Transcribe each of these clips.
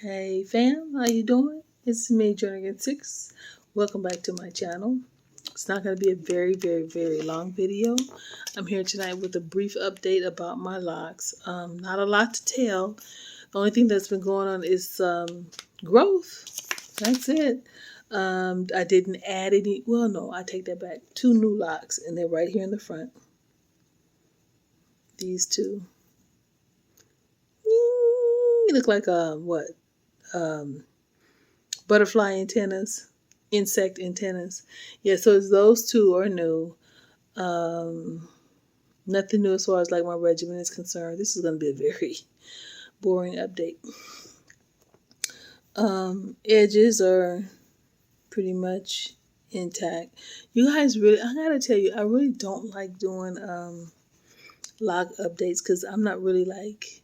Hey fam, how you doing? It's me, Jernigan6. Welcome back to my channel. It's not going to be a very long video. I'm here tonight with a brief update about my locks. Not a lot to tell. The only thing that's been going on is growth. That's it. I didn't add any. Well, no, I take that back. 2 new locks, and they're right here in the front. These two. Look like what? Butterfly antennas, insect antennas. Yeah, so it's those two are new. Nothing new as far as like my regimen is concerned. This is going to be a very boring update. Edges are pretty much intact. You guys really, I gotta tell you, I really don't like doing lock updates because I'm not really like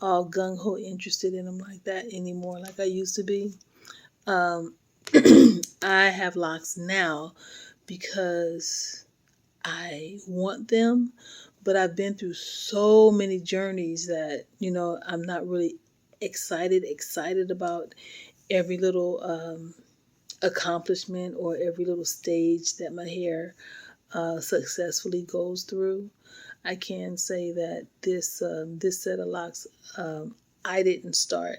all gung-ho interested in them like that anymore like I used to be. I have locks now because I want them, but I've been through so many journeys that, I'm not really excited about every little accomplishment or every little stage that my hair successfully goes through. I can say that this set of locks I didn't start.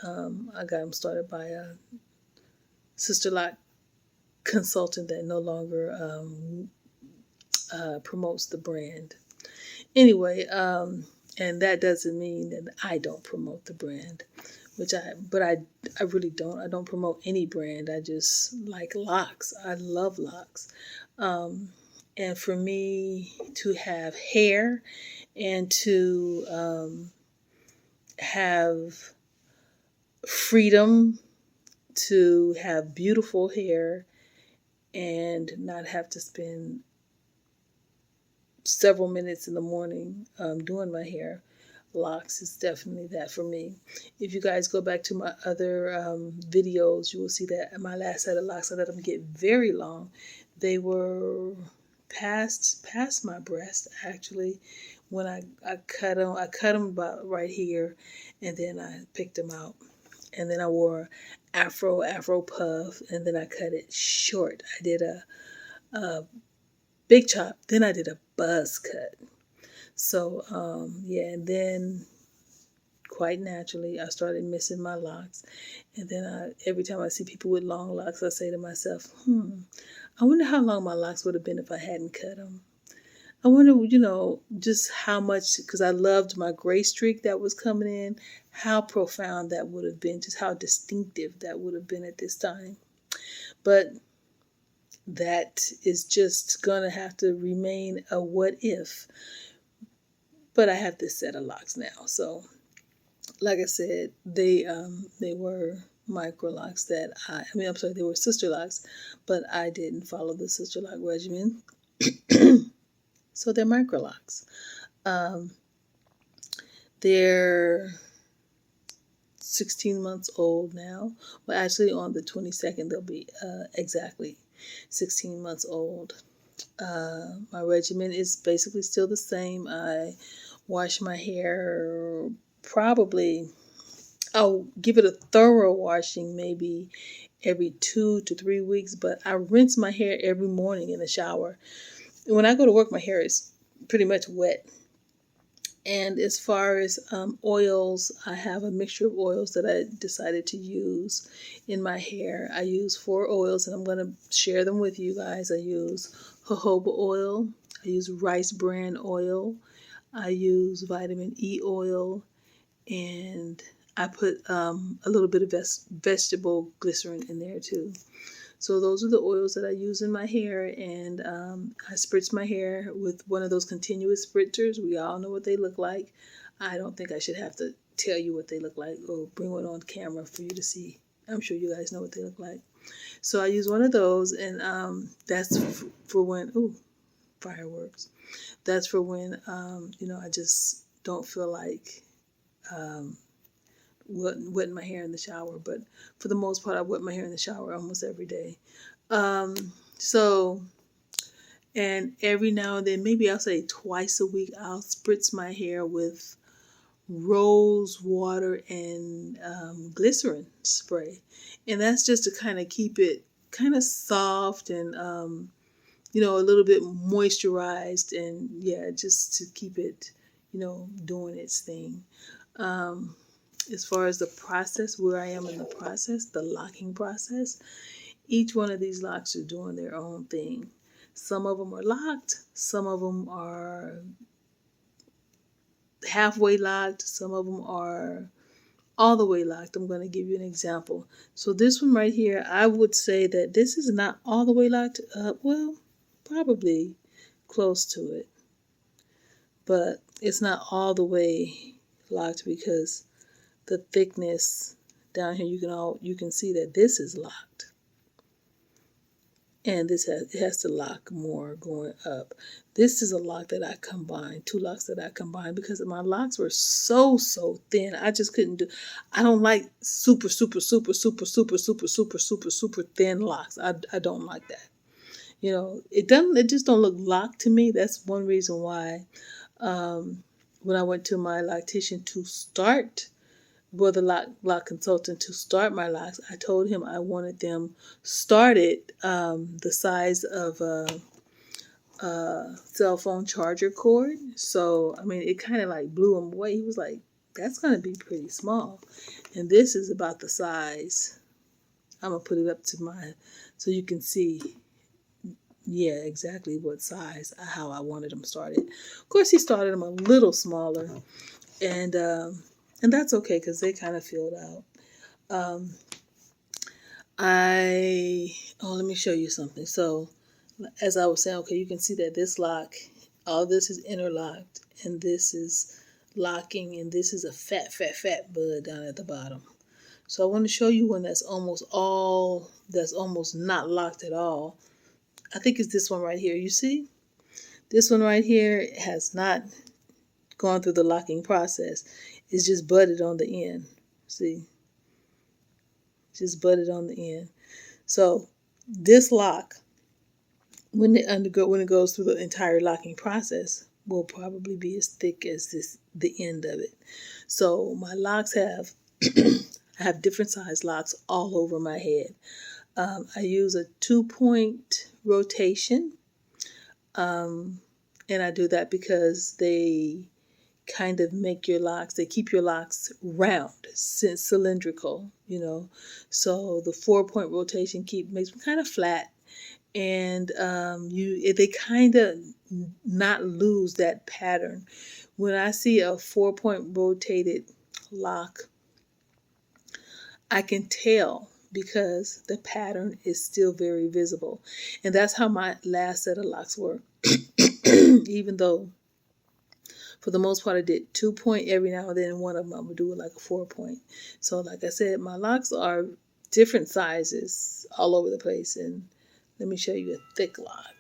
I got them started by a sister lock consultant that no longer promotes the brand. Anyway, and that doesn't mean that I don't promote the brand, but I really don't. I don't promote any brand. I just like locks. I love locks. And for me to have hair and to have freedom to have beautiful hair and not have to spend several minutes in the morning doing my hair, locks is definitely that for me. If you guys go back to my other videos, you will see that my last set of locks, I let them get very long. They were past my breast actually. When I cut them about right here, and then I picked them out, and then I wore afro puff, and then I cut it short. I did a big chop, then I did a buzz cut. So yeah, and then quite naturally I started missing my locks, and then every time I see people with long locks, I say to myself, I wonder how long my locks would have been if I hadn't cut them. I wonder, just how much, because I loved my gray streak that was coming in, how profound that would have been, just how distinctive that would have been at this time. But that is just going to have to remain a what if. But I have this set of locks now. So, like I said, they were micro locks that they were sister locks, but I didn't follow the sister lock regimen. So they're micro locks. They're 16 months old now. Well, actually on the 22nd, they'll be exactly 16 months old. My regimen is basically still the same. I wash my hair I'll give it a thorough washing maybe every 2 to 3 weeks, but I rinse my hair every morning in the shower. When I go to work, my hair is pretty much wet. And as far as oils, I have a mixture of oils that I decided to use in my hair. I use 4 oils, and I'm going to share them with you guys. I use jojoba oil. I use rice bran oil. I use vitamin E oil. And I put a little bit of vegetable glycerin in there too. So those are the oils that I use in my hair, and I spritz my hair with one of those continuous spritzers. We all know what they look like. I don't think I should have to tell you what they look like or bring one on camera for you to see. I'm sure you guys know what they look like. So I use one of those, and that's for when, fireworks. That's for when, I just don't feel like wetting my hair in the shower, but for the most part I wet my hair in the shower almost every day. And every now and then, maybe I'll say twice a week, I'll spritz my hair with rose water and glycerin spray. And that's just to kind of keep it kind of soft and, you know, a little bit moisturized, and yeah, just to keep it, you know, doing its thing. As far as the process, where I am in the process, the locking process, each one of these locks are doing their own thing. Some of them are locked, some of them are halfway locked, some of them are all the way locked. I'm going to give you an example. So this one right here, I would say that this is not all the way locked. Well, probably close to it, but it's not all the way locked because the thickness down here, you can see that this is locked, and it has to lock more going up. This is a lock that I combined, two locks that I combined, because my locks were so thin. I just couldn't do. I don't like super thin locks. I don't like that. You know, it just don't look locked to me. That's one reason why when I went to my loctician to start, well, the lock consultant to start my locks, I told him I wanted them started the size of a cell phone charger cord. So, I mean, it kind of like blew him away. He was like, that's going to be pretty small. And this is about the size. I'm going to put it up to so you can see, yeah, exactly what size, how I wanted them started. Of course, he started them a little smaller, and that's okay because they kind of filled out. Let me show you something. So, as I was saying, okay, you can see that this lock, all this is interlocked, and this is locking, and this is a fat bud down at the bottom. So I want to show you one that's almost not locked at all. I think it's this one right here. You see? This one right here has not gone through the locking process. It's just budded on the end. See? Just budded on the end. So this lock, when it goes through the entire locking process, will probably be as thick as the end of it. So my locks have I have different size locks all over my head. I use a 2-point rotation, and I do that because they kind of make your locks, they keep your locks round, cylindrical, you know. So the 4-point rotation makes them kind of flat, and they kind of not lose that pattern. When I see a 4-point rotated lock, I can tell because the pattern is still very visible. And that's how my last set of locks were. Even though for the most part I did 2-point every now and then, one of them I would do it like a 4-point. So like I said, my locks are different sizes all over the place. And let me show you a thick lock.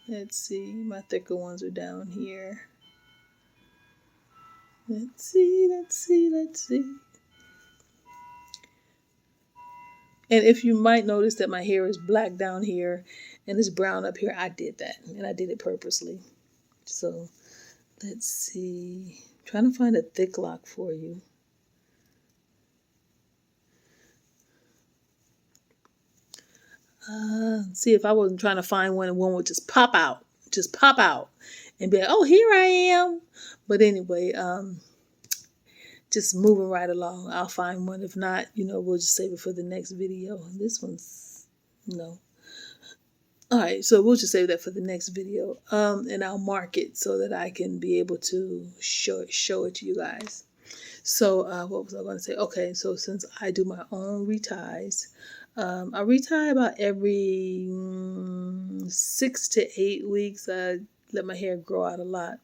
Let's see, my thicker ones are down here. Let's see. And if you might notice that my hair is black down here and it's brown up here, I did that. And I did it purposely. So let's see. I'm trying to find a thick lock for you. See, if I wasn't trying to find one, and one would just pop out and be like, oh, here I am. But anyway, just moving right along. I'll find one. If not, we'll just save it for the next video. This one's, no. All right, so we'll just save that for the next video. And I'll mark it so that I can be able to show it to you guys. So what was I going to say? Okay, so since I do my own reties, I retie about every 6 to 8 weeks. I let my hair grow out a lot.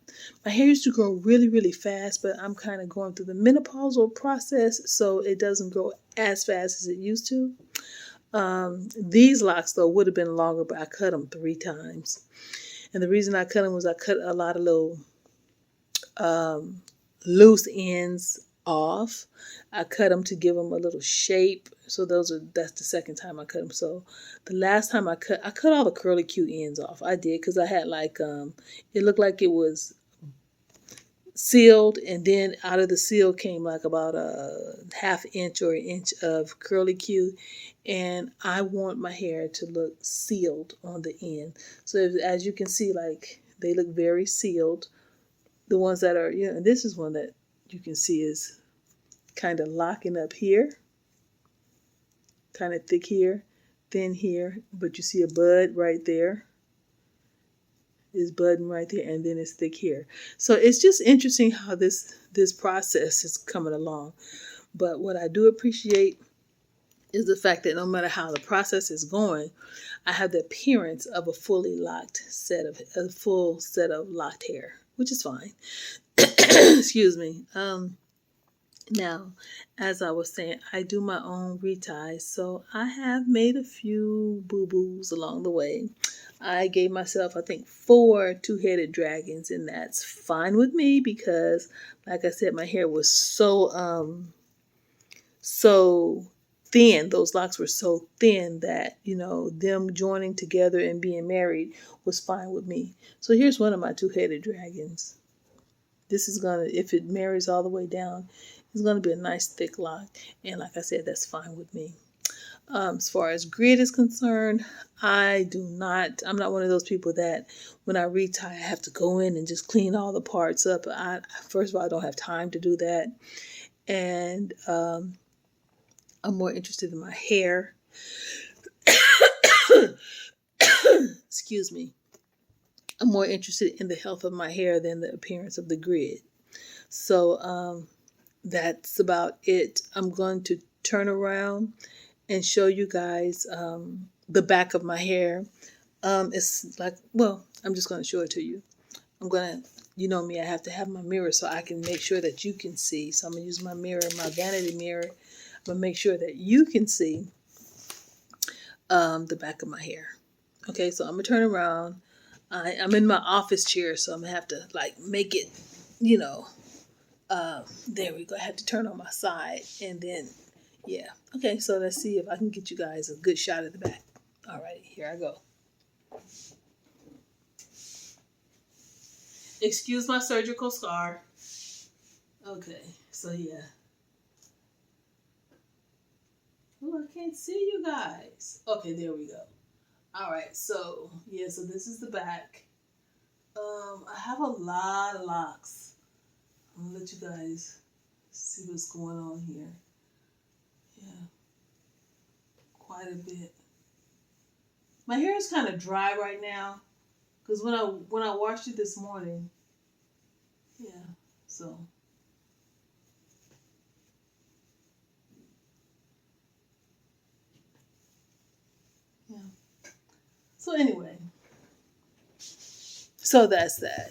My hair used to grow really, really fast, but I'm kind of going through the menopausal process, so it doesn't grow as fast as it used to. These locks, though, would have been longer, but I cut them 3 times. And the reason I cut them was I cut a lot of little loose ends off. I cut them to give them a little shape. So that's the second time I cut them. So the last time I cut all the curly cute ends off. I did because I had like it looked like it was sealed, and then out of the seal came like about a half inch or an inch of curly Q, and I want my hair to look sealed on the end. So as you can see, like they look very sealed. The ones that are, this is one that you can see is kind of locking up here, kind of thick here, thin here, but you see a bud right there. Is budding right there, and then it's thick here. So it's just interesting how this process is coming along. But what I do appreciate is the fact that no matter how the process is going, I have the appearance of a full set of locked hair, which is fine. Excuse me. Now, as I was saying, I do my own reties, so I have made a few boo-boos along the way. I gave myself, I think, 4 two-headed dragons, and that's fine with me because, like I said, my hair was so thin. Those locks were so thin that, them joining together and being married was fine with me. So here's one of my two-headed dragons. This is gonna, if it marries all the way down, it's gonna be a nice thick lock. And like I said, that's fine with me. As far as grid is concerned, I'm not one of those people that when I retie, I have to go in and just clean all the parts up. First of all, I don't have time to do that. And I'm more interested in my hair. Excuse me. I'm more interested in the health of my hair than the appearance of the grid. So that's about it. I'm going to turn around and show you guys the back of my hair. It's like, well, I'm just going to show it to you. I'm going to, you know me, I have to have my mirror so I can make sure that you can see. So I'm going to use my mirror, my vanity mirror. I'm going to make sure that you can see the back of my hair. Okay, so I'm going to turn around. I'm in my office chair, so I'm going to have to make it, there we go. I have to turn on my side and then, yeah. Okay, so let's see if I can get you guys a good shot of the back. All right, here I go. Excuse my surgical scar. Okay, so yeah. Oh, I can't see you guys. Okay, there we go. All right, so yeah, so this is the back. I have a lot of locks. I'm gonna let you guys see what's going on here. Yeah, quite a bit. My hair is kind of dry right now because when I washed it this morning, yeah. So yeah. So anyway. So that's that.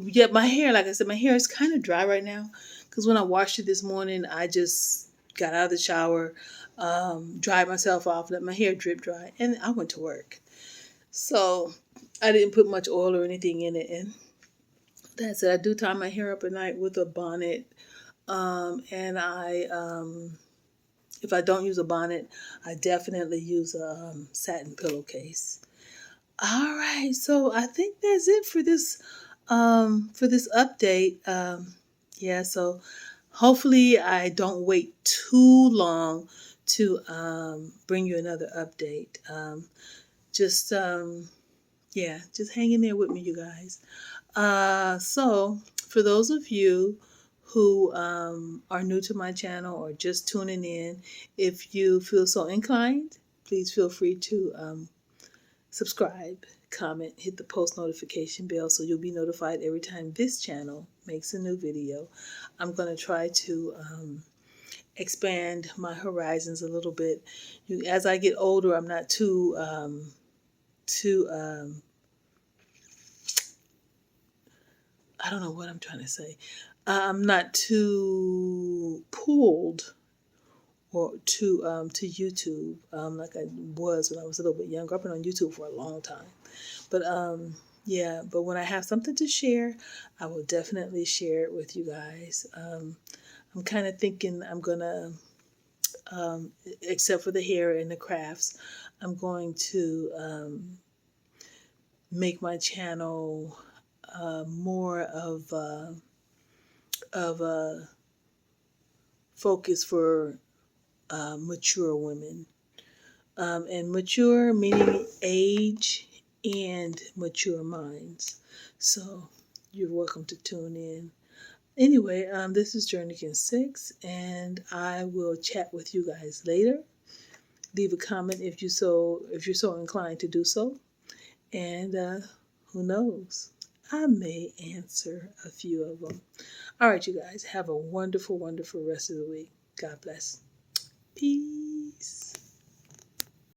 Yeah, my hair, like I said, my hair is kind of dry right now because when I washed it this morning, I just got out of the shower, dried myself off, let my hair drip dry, and I went to work. So I didn't put much oil or anything in it. And that's it. I do tie my hair up at night with a bonnet. And if I don't use a bonnet, I definitely use a satin pillowcase. All right, so I think that's it for this update. Yeah, so hopefully I don't wait too long to bring you another update. Just hang in there with me, you guys. So for those of you who are new to my channel or just tuning in, if you feel so inclined, please feel free to subscribe, comment, hit the post notification bell so you'll be notified every time this channel makes a new video. I'm going to try to expand my horizons a little bit. As I get older, I'm not too I don't know what I'm trying to say. I'm not too pulled or to YouTube like I was when I was a little bit younger. I've been on YouTube for a long time. But yeah, but when I have something to share, I will definitely share it with you guys. I'm kind of thinking I'm going to, except for the hair and the crafts, I'm going to make my channel more of of focus for mature women. And mature meaning age and mature minds. So you're welcome to tune in. Anyway, this is Jernigan 6, and I will chat with you guys later. Leave a comment if you're so inclined to do so. And who knows? I may answer a few of them. All right, you guys, have a wonderful, wonderful rest of the week. God bless. Peace.